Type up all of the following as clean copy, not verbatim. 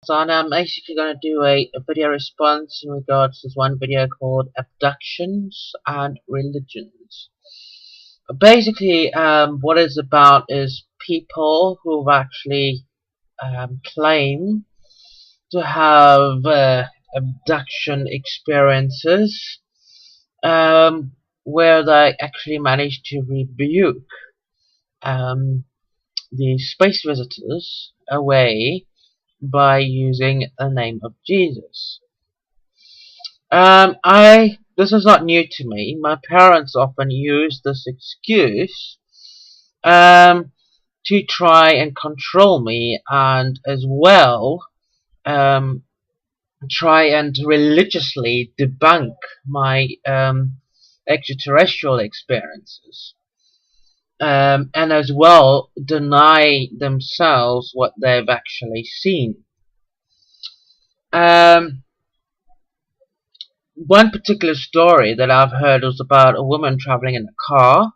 So I'm basically going to do a video response in regards to this one video called Abductions and Religions. Basically, what it's about is people who actually claim to have abduction experiences where they actually manage to rebuke the space visitors away by using the name of Jesus. This is not new to me. My parents often use this excuse to try and control me, and as well try and religiously debunk my extraterrestrial experiences. And as well deny themselves what they've actually seen. One particular story that I've heard was about a woman traveling in a car,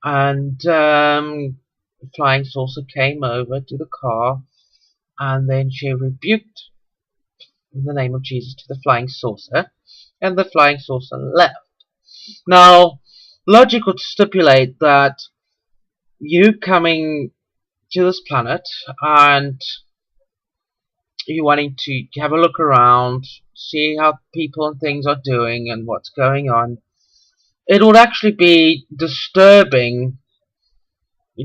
and a flying saucer came over to the car, and then she rebuked in the name of Jesus to the flying saucer, and the flying saucer left. Now, logic would stipulate that you coming to this planet and you wanting to have a look around, see how people and things are doing and what's going on, it would actually be disturbing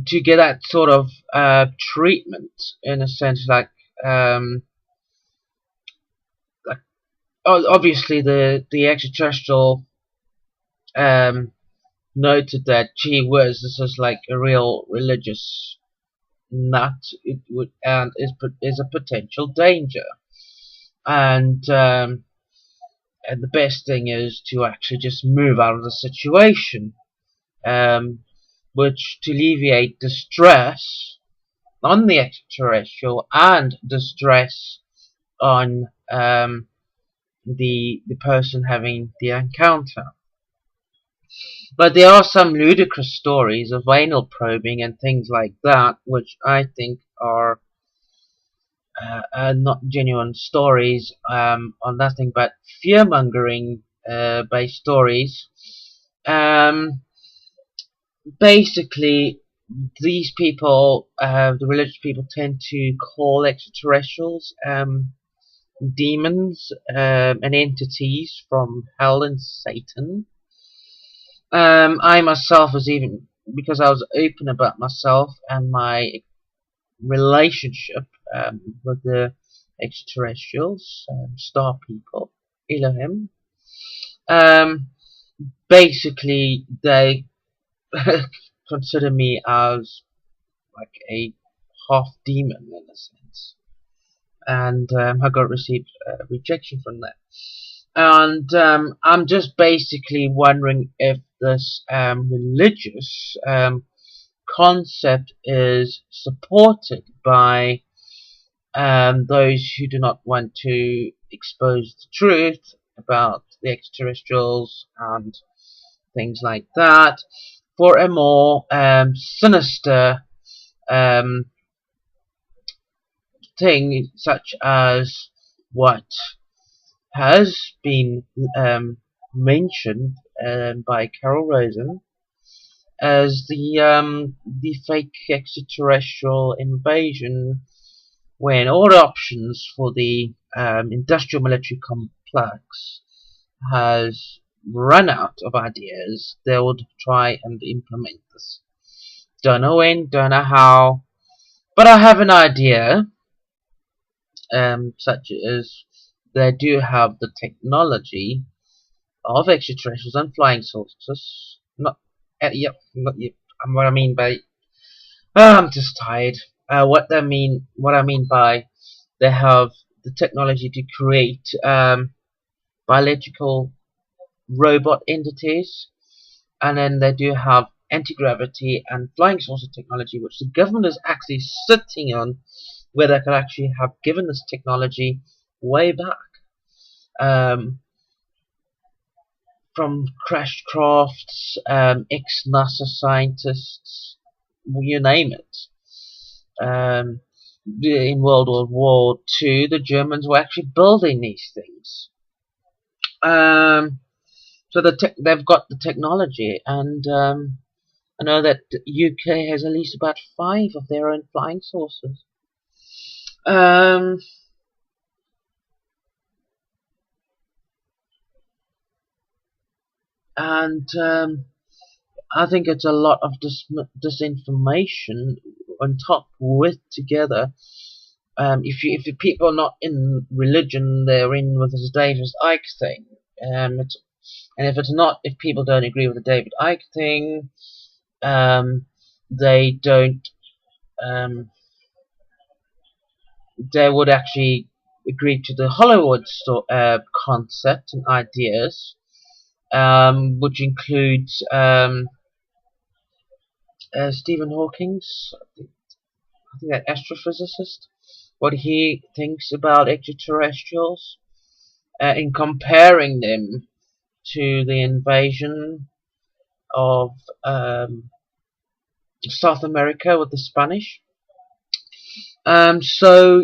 to get that sort of treatment, in a sense, like obviously the extraterrestrial noted that, gee whiz, this is like a real religious nut. It would and is a potential danger, and the best thing is to actually just move out of the situation, which to alleviate distress on the extraterrestrial and distress on the person having the encounter. But there are some ludicrous stories of anal probing and things like that, which I think are not genuine stories, are nothing but fear-mongering based stories. Basically, these people, the religious people, tend to call extraterrestrials demons and entities from hell and Satan. I myself was, even because I was open about myself and my relationship with the extraterrestrials, star people, Elohim. Basically, they consider me as like a half demon in a sense, and I got received rejection from that. And I'm just basically wondering if this religious concept is supported by those who do not want to expose the truth about the extraterrestrials and things like that, for a more sinister thing, such as what has been mentioned by Carol Rosen as the fake extraterrestrial invasion, when all options for the industrial military complex has run out of ideas, they would try and implement this. Don't know when, don't know how, but I have an idea, such as they do have the technology of extraterrestrials and flying saucers. Not, yep, not yep. What I mean by, I'm just tired. What I mean by, they have the technology to create biological robot entities, and then they do have anti-gravity and flying saucer technology, which the government is actually sitting on, where they could actually have given this technology way back, from crashed crafts, ex-NASA scientists, you name it. in World War II, the Germans were actually building these things. So they've got the technology, and I know that the UK has at least about 5 of their own flying saucers. Um, and I think it's a lot of disinformation on top with together. If people are not in religion, they're in with this David Ike thing. And if people don't agree with the David Ike thing, they don't. They would actually agree to the Holywood concept and ideas, which includes Steven Hawkings, I think that astrophysicist, what he thinks about extraterrestrials, in comparing them to the invasion of South America with the Spanish. So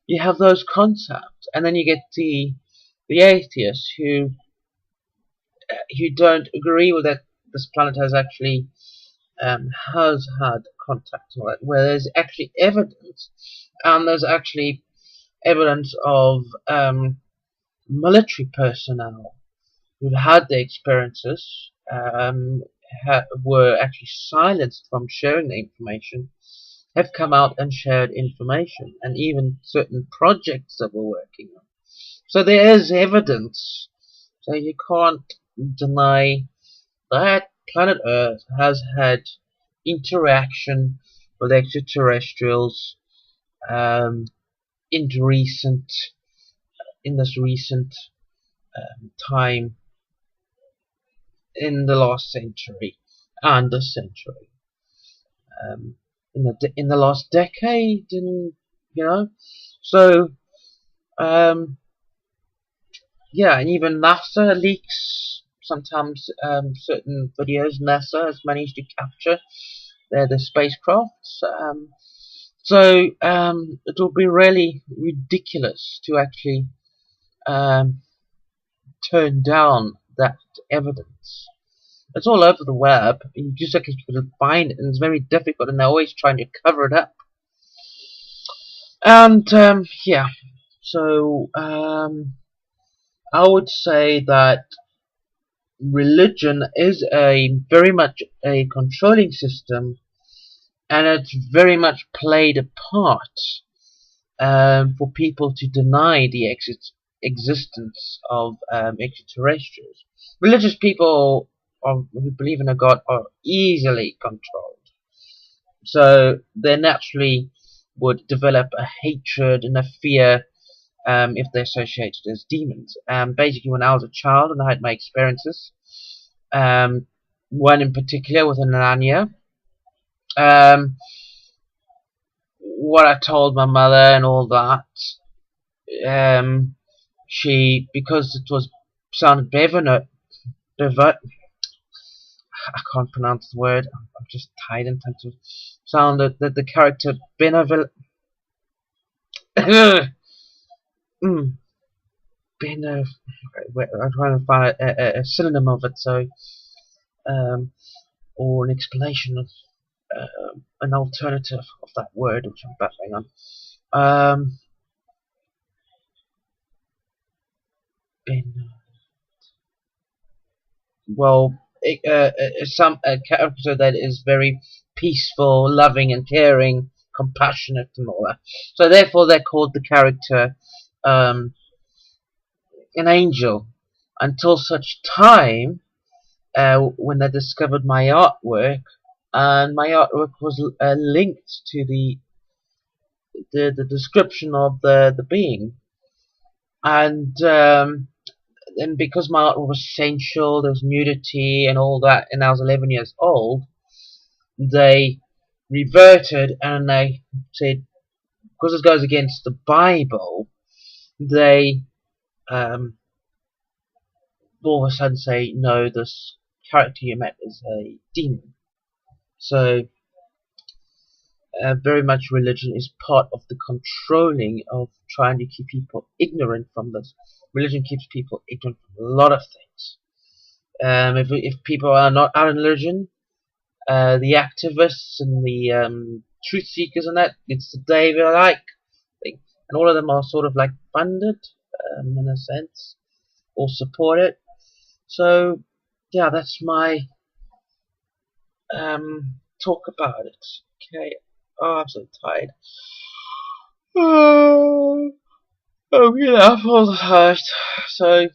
you have those concepts, and then you get the atheists who don't agree with that this planet has actually has had contact with it, where there's actually evidence, and there's actually evidence of military personnel who had their experiences, were actually silenced from sharing the information, have come out and shared information, and even certain projects that we're working on. So there is evidence. So you can't deny that planet Earth has had interaction with extraterrestrials in this recent time in the last century and this century, in the last decade, and so yeah, and even NASA leaks sometimes certain videos NASA has managed to capture the spacecrafts. So it will be really ridiculous to actually turn down that evidence. It's all over the web. You just have to find it, and it's very difficult, and they're always trying to cover it up. And yeah, so I would say that religion is very much a controlling system, and it's very much played a part for people to deny the existence of extraterrestrials. Religious people who believe in a god are easily controlled, so they naturally would develop a hatred and a fear if they're associated as demons. Basically, when I was a child and I had my experiences, one in particular with a Narnia, what I told my mother and all that, she, because it was sounded I can't pronounce the word. I'm just tired and trying to sound that the character benevolent. I'm trying to find a synonym of it, so or an explanation of an alternative of that word, which I'm battling on. Well, a character that is very peaceful, loving, and caring, compassionate, and all that. So therefore, they called the character an angel, until such time when they discovered my artwork, and my artwork was linked to the description of the being, and because my artwork was sensual, there was nudity and all that, and I was 11 years old, they reverted and they said, because this goes against the Bible, they all of a sudden say, no, this character you met is a demon. So very much religion is part of the controlling of trying to keep people ignorant from this. Religion keeps people ignorant from a lot of things. If people are not out in religion, the activists and the truth seekers and that, it's the David Ike thing, and all of them are sort of like funded in a sense, or supported. So yeah, that's my talk about it. Okay. Oh, I'm so tired. Oh, yeah, I'm all tired. So